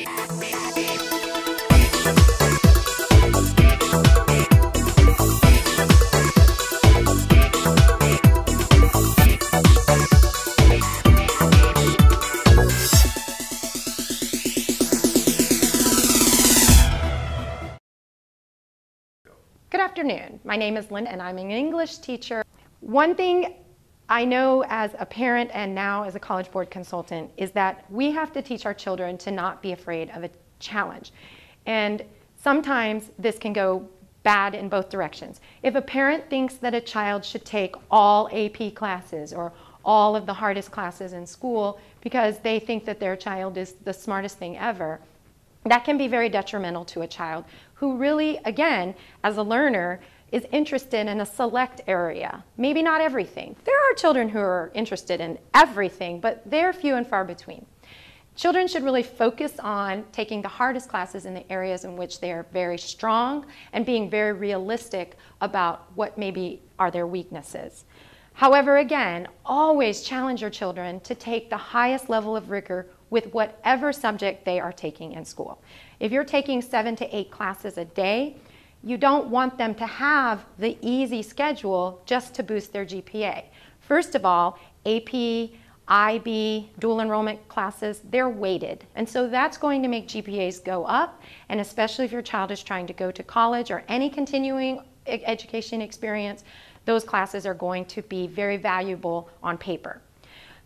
Good afternoon. My name is Lynn and I'm an English teacher. One thing I know as a parent and now as a College Board consultant is that we have to teach our children to not be afraid of a challenge. And sometimes this can go bad in both directions. If a parent thinks that a child should take all AP classes or all of the hardest classes in school because they think that their child is the smartest thing ever, that can be very detrimental to a child who really, again, as a learner, is interested in a select area. Maybe not everything. There are children who are interested in everything, but they're few and far between. Children should really focus on taking the hardest classes in the areas in which they are very strong and being very realistic about what maybe are their weaknesses. However, again, always challenge your children to take the highest level of rigor with whatever subject they are taking in school. If you're taking 7 to 8 classes a day, you don't want them to have the easy schedule just to boost their GPA. First of all, AP, IB, dual enrollment classes, they're weighted. And so that's going to make GPAs go up, and especially if your child is trying to go to college or any continuing education experience, those classes are going to be very valuable on paper.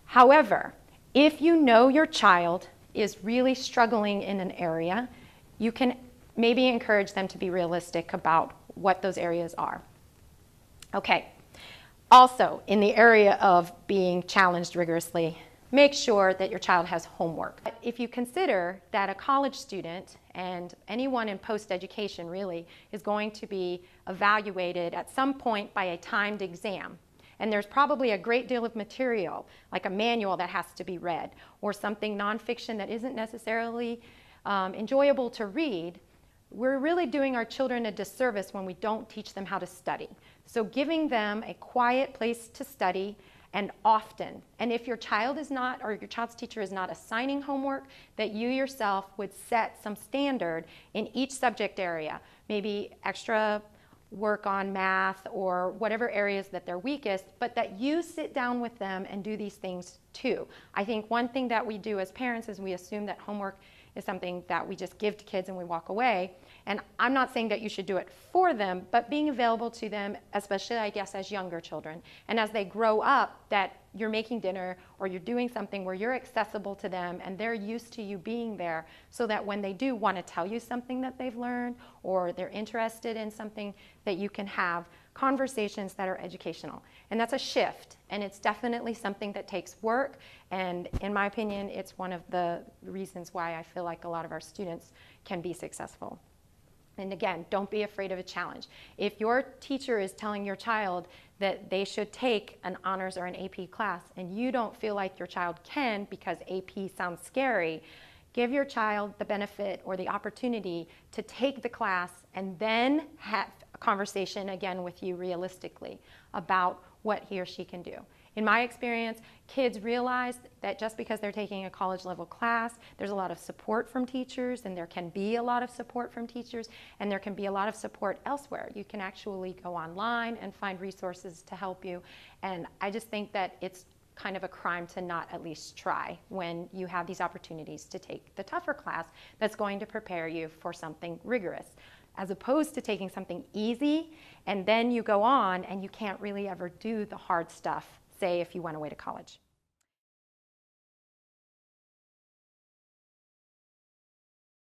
However, if you know your child is really struggling in an area, you can maybe encourage them to be realistic about what those areas are. Okay. Also, in the area of being challenged rigorously, make sure that your child has homework. If you consider that a college student and anyone in post-education really is going to be evaluated at some point by a timed exam, and there's probably a great deal of material, like a manual that has to be read, or something nonfiction that isn't necessarily enjoyable to read, we're really doing our children a disservice when we don't teach them how to study. So giving them a quiet place to study and often, and if your child is not, or your child's teacher is not assigning homework, that you yourself would set some standard in each subject area, maybe extra work on math or whatever areas that they're weakest, but that you sit down with them and do these things too. I think one thing that we do as parents is we assume that homework is something that we just give to kids and we walk away. And I'm not saying that you should do it for them, but being available to them, especially I guess as younger children. And as they grow up, that you're making dinner or you're doing something where you're accessible to them and they're used to you being there, so that when they do want to tell you something that they've learned or they're interested in something, that you can have conversations that are educational. And that's a shift, and it's definitely something that takes work, and in my opinion, it's one of the reasons why I feel like a lot of our students can be successful. And again, don't be afraid of a challenge. If your teacher is telling your child that they should take an honors or an AP class and you don't feel like your child can because AP sounds scary, give your child the benefit or the opportunity to take the class and then have a conversation again with you realistically about what he or she can do. In my experience, kids realize that just because they're taking a college level class, there's a lot of support from teachers, and there can be a lot of support from teachers, and there can be a lot of support elsewhere. You can actually go online and find resources to help you, and I just think that it's kind of a crime to not at least try when you have these opportunities to take the tougher class that's going to prepare you for something rigorous, as opposed to taking something easy and then you go on and you can't really ever do the hard stuff, say if you went away to college.